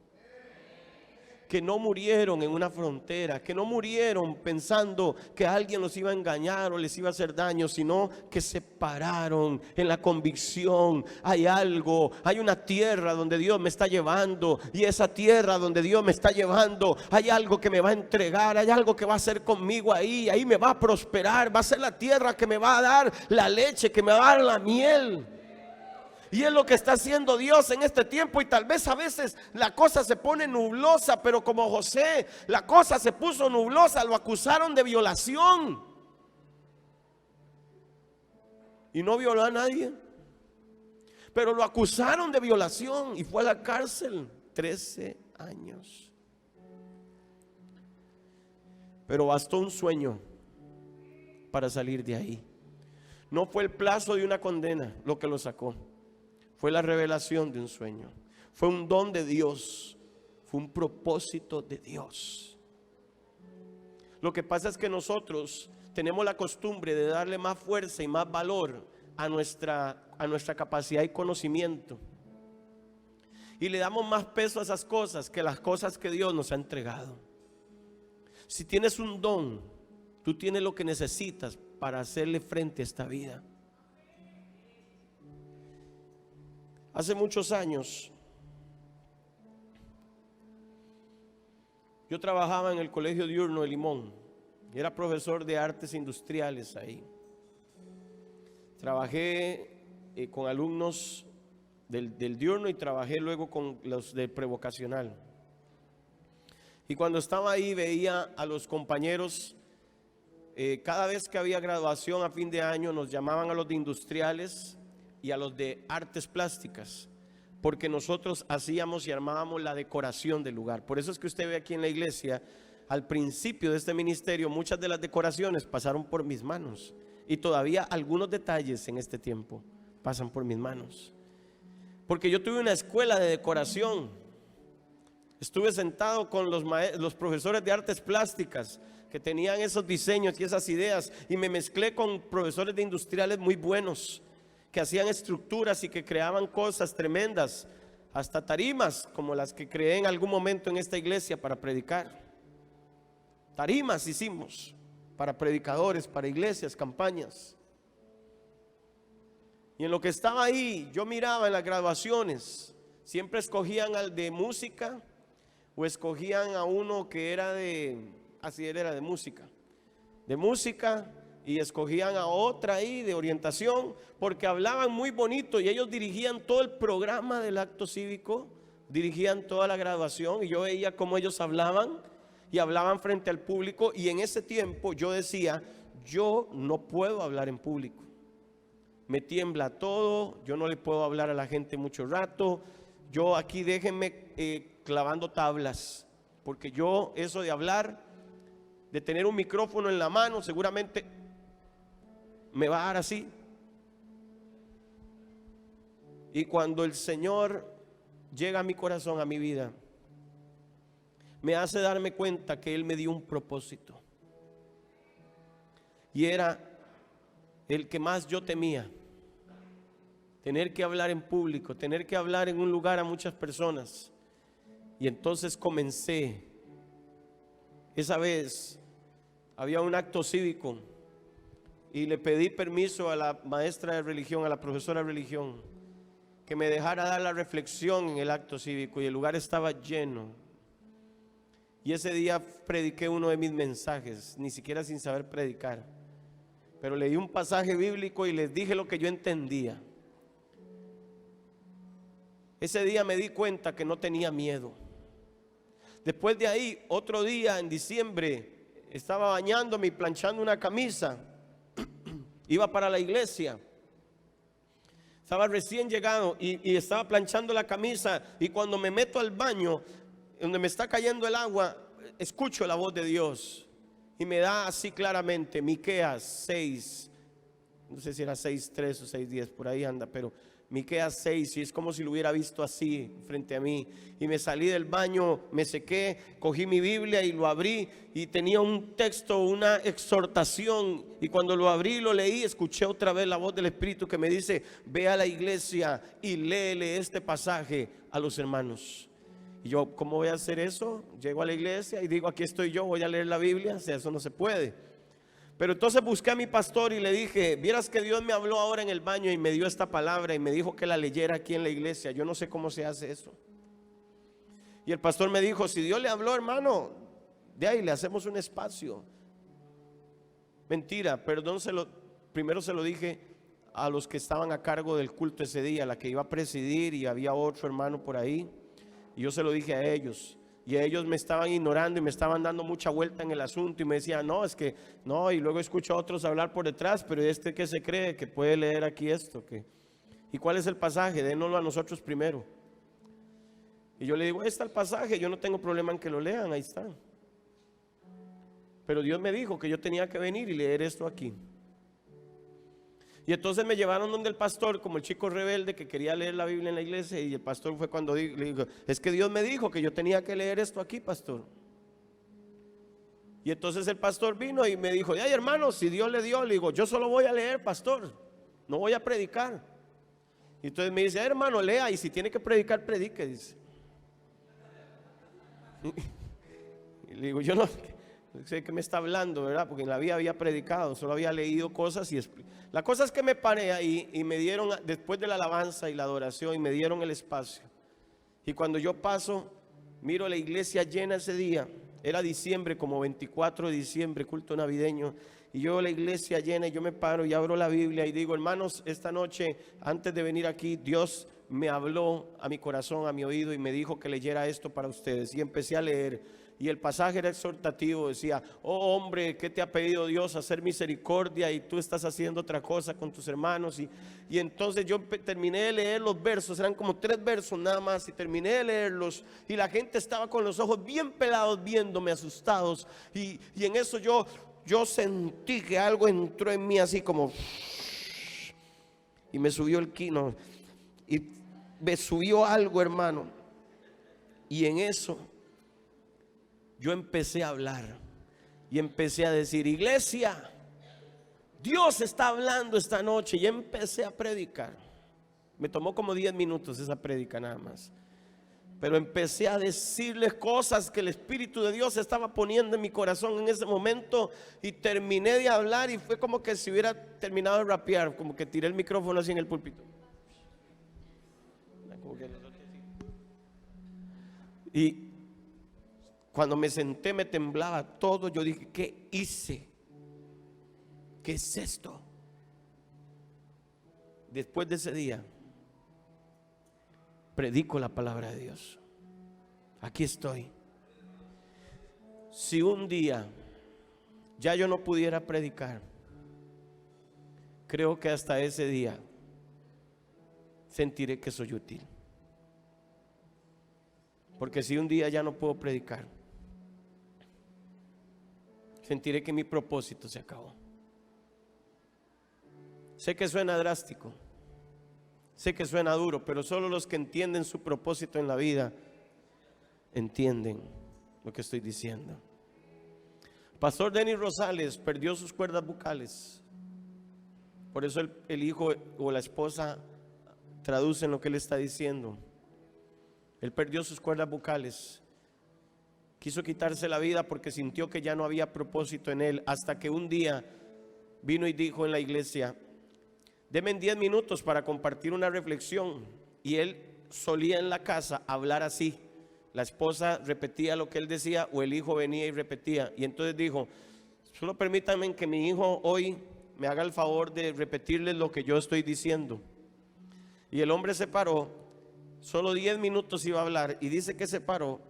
Que no murieron en una frontera, que no murieron pensando que alguien los iba a engañar o les iba a hacer daño, sino que se pararon en la convicción: hay algo, hay una tierra donde Dios me está llevando, y esa tierra donde Dios me está llevando, hay algo que me va a entregar, hay algo que va a hacer conmigo ahí me va a prosperar, va a ser la tierra que me va a dar la leche, que me va a dar la miel. Y es lo que está haciendo Dios en este tiempo. Y tal vez a veces la cosa se pone nublosa, pero como José, la cosa se puso nublosa. Lo acusaron de violación y no violó a nadie, pero lo acusaron de violación y fue a la cárcel 13 años. Pero bastó un sueño para salir de ahí. No fue el plazo de una condena lo que lo sacó, fue la revelación de un sueño. Fue un don de Dios, fue un propósito de Dios. Lo que pasa es que nosotros tenemos la costumbre de darle más fuerza y más valor a nuestra capacidad y conocimiento, y le damos más peso a esas cosas que las cosas que Dios nos ha entregado. Si tienes un don, tú tienes lo que necesitas para hacerle frente a esta vida. Hace muchos años yo trabajaba en el Colegio Diurno de Limón. Era profesor de artes industriales ahí. Trabajé con alumnos del diurno y trabajé luego con los del prevocacional. Y cuando estaba ahí veía a los compañeros, cada vez que había graduación a fin de año nos llamaban a los de industriales y a los de artes plásticas, porque nosotros hacíamos y armábamos la decoración del lugar. Por eso es que usted ve aquí en la iglesia, al principio de este ministerio, muchas de las decoraciones pasaron por mis manos, y todavía algunos detalles en este tiempo pasan por mis manos, porque yo tuve una escuela de decoración. Estuve sentado con los profesores de artes plásticas que tenían esos diseños y esas ideas, y me mezclé con profesores de industriales muy buenos que hacían estructuras y que creaban cosas tremendas, hasta tarimas como las que creé en algún momento en esta iglesia para predicar. Tarimas hicimos para predicadores, para iglesias, campañas. Y en lo que estaba ahí, yo miraba en las graduaciones, siempre escogían al de música, o escogían a uno que era así era de música, y escogían a otra ahí de orientación, porque hablaban muy bonito y ellos dirigían todo el programa del acto cívico, dirigían toda la graduación, y yo veía cómo ellos hablaban y hablaban frente al público, y en ese tiempo yo decía, yo no puedo hablar en público, me tiembla todo, yo no le puedo hablar a la gente mucho rato, yo aquí déjenme clavando tablas, porque yo eso de hablar, de tener un micrófono en la mano, seguramente me va a dar así. Y cuando el Señor llega a mi corazón, a mi vida, me hace darme cuenta que Él me dio un propósito, y era el que más yo temía: tener que hablar en público, tener que hablar en un lugar a muchas personas. Y entonces comencé. Esa vez había un acto cívico y le pedí permiso a la maestra de religión, a la profesora de religión, que me dejara dar la reflexión en el acto cívico, y el lugar estaba lleno. Y ese día prediqué uno de mis mensajes, ni siquiera sin saber predicar, pero leí un pasaje bíblico y les dije lo que yo entendía. Ese día me di cuenta que no tenía miedo. Después de ahí, otro día en diciembre, estaba bañándome y planchando una camisa. Iba para la iglesia. Estaba recién llegado y estaba planchando la camisa, y cuando me meto al baño, donde me está cayendo el agua, escucho la voz de Dios y me da así claramente, Miqueas 6, no sé si era 6:3 o 6:10, por ahí anda, pero Miqueas 6, y es como si lo hubiera visto así frente a mí. Y me salí del baño, me sequé, cogí mi Biblia y lo abrí, y tenía un texto, una exhortación, y cuando lo abrí y lo leí, escuché otra vez la voz del Espíritu que me dice: ve a la iglesia y léele este pasaje a los hermanos. Y yo, ¿cómo voy a hacer eso? Llego a la iglesia y digo, aquí estoy yo, voy a leer la Biblia. O sea, eso no se puede. Pero entonces busqué a mi pastor y le dije, vieras que Dios me habló ahora en el baño y me dio esta palabra y me dijo que la leyera aquí en la iglesia. Yo no sé cómo se hace eso. Y el pastor me dijo, si Dios le habló, hermano, de ahí le hacemos un espacio. Mentira, perdón, primero se lo dije a los que estaban a cargo del culto ese día, la que iba a presidir, y había otro hermano por ahí, y yo se lo dije a ellos. Y ellos me estaban ignorando y me estaban dando mucha vuelta en el asunto, y me decían, no, es que no. Y luego escucho a otros hablar por detrás, pero que se cree que puede leer aquí esto, ¿y cuál es el pasaje? Dénoslo a nosotros primero. Y yo le digo, ahí está el pasaje, yo no tengo problema en que lo lean, ahí está. Pero Dios me dijo que yo tenía que venir y leer esto aquí. Y entonces me llevaron donde el pastor, como el chico rebelde que quería leer la Biblia en la iglesia, y el pastor fue cuando le dijo, es que Dios me dijo que yo tenía que leer esto aquí, pastor. Y entonces el pastor vino y me dijo, ay hermano, si Dios le dio, le digo, yo solo voy a leer, pastor, no voy a predicar. Y entonces me dice, ay hermano, lea, y si tiene que predicar, predique, dice. Y le digo, yo no sé qué me está hablando, ¿verdad? Porque en la vida había predicado, solo había leído cosas. La cosa es que me paré ahí y me dieron, después de la alabanza y la adoración, y me dieron el espacio. Y cuando yo paso, miro la iglesia llena ese día. Era diciembre, como 24 de diciembre, culto navideño. Y yo la iglesia llena, y yo me paro y abro la Biblia y digo, hermanos, esta noche, antes de venir aquí, Dios me habló a mi corazón, a mi oído, y me dijo que leyera esto para ustedes. Y empecé a leer. Y el pasaje era exhortativo, decía, oh hombre, ¿qué te ha pedido Dios? Hacer misericordia, y tú estás haciendo otra cosa con tus hermanos. Y entonces yo terminé de leer los versos, eran como 3 versos nada más, y terminé de leerlos, y la gente estaba con los ojos bien pelados viéndome, asustados. Y en eso yo sentí que algo entró en mí así como, y me subió el quino, y me subió algo, hermano. Y en eso yo empecé a hablar y empecé a decir, iglesia, Dios está hablando esta noche. Y empecé a predicar. Me tomó como 10 minutos esa prédica nada más, pero empecé a decirles cosas que el Espíritu de Dios estaba poniendo en mi corazón en ese momento. Y terminé de hablar y fue como que si hubiera terminado de rapear, como que tiré el micrófono así en el púlpito. Y Cuando me senté me temblaba todo. Yo dije, ¿qué hice? ¿Qué es esto? Después de ese día, predico la palabra de Dios. Aquí estoy. Si un día ya yo no pudiera predicar, creo que hasta ese día sentiré que soy útil. Porque si un día ya no puedo predicar, sentiré que mi propósito se acabó. Sé que suena drástico, sé que suena duro, pero solo los que entienden su propósito en la vida entienden lo que estoy diciendo. Pastor Denis Rosales perdió sus cuerdas vocales. Por eso el hijo o la esposa traducen lo que él está diciendo. Él perdió sus cuerdas vocales. Quiso quitarse la vida porque sintió que ya no había propósito en él, hasta que un día vino y dijo en la iglesia: denme 10 minutos para compartir una reflexión. Y él solía en la casa hablar así. La esposa repetía lo que él decía, o el hijo venía y repetía. Y entonces dijo: solo permítanme que mi hijo hoy me haga el favor de repetirles lo que yo estoy diciendo. Y el hombre se paró, solo 10 minutos iba a hablar, y dice que se paró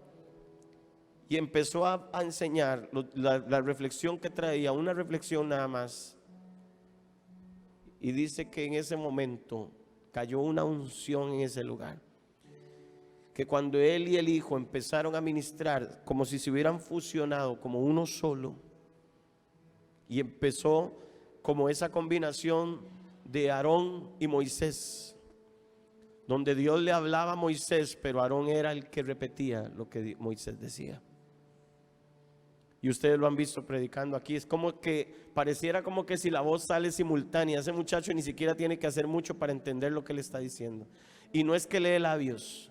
y empezó a enseñar la reflexión que traía, una reflexión nada más. Y dice que en ese momento cayó una unción en ese lugar, que cuando él y el hijo empezaron a ministrar, como si se hubieran fusionado como uno solo, y empezó como esa combinación de Aarón y Moisés, donde Dios le hablaba a Moisés, pero Aarón era el que repetía lo que Moisés decía. Y ustedes lo han visto predicando aquí. Es como que pareciera como que si la voz sale simultánea. Ese muchacho ni siquiera tiene que hacer mucho para entender lo que le está diciendo. Y no es que lee labios.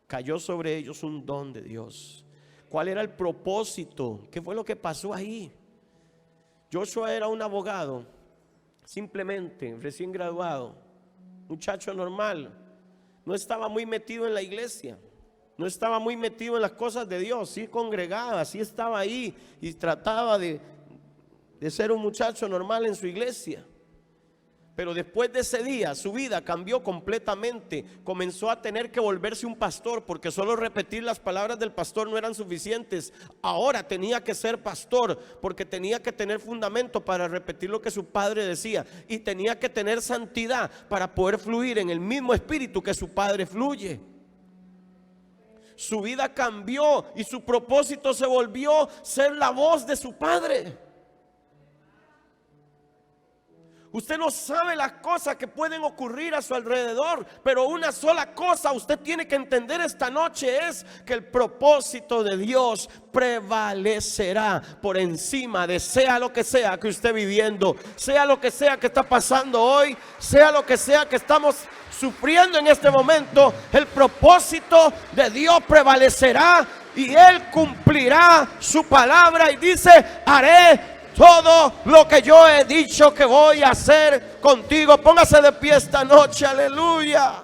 Cayó sobre ellos un don de Dios. ¿Cuál era el propósito? ¿Qué fue lo que pasó ahí? Joshua era un abogado, simplemente recién graduado, muchacho normal. No estaba muy metido en la iglesia, no estaba muy metido en las cosas de Dios. Sí congregaba, sí estaba ahí y trataba de ser un muchacho normal en su iglesia. Pero después de ese día su vida cambió completamente. Comenzó a tener que volverse un pastor, porque solo repetir las palabras del pastor no eran suficientes. Ahora tenía que ser pastor, porque tenía que tener fundamento para repetir lo que su padre decía, y tenía que tener santidad para poder fluir en el mismo espíritu que su padre fluye. Su vida cambió y su propósito se volvió ser la voz de su padre. Usted no sabe las cosas que pueden ocurrir a su alrededor, pero una sola cosa usted tiene que entender esta noche es que el propósito de Dios prevalecerá por encima de sea lo que sea que usted viviendo, sea lo que sea que está pasando hoy, sea lo que sea que estamos sufriendo en este momento. El propósito de Dios prevalecerá y Él cumplirá su palabra y dice: haré todo lo que yo he dicho que voy a hacer contigo. Póngase de pie esta noche, aleluya.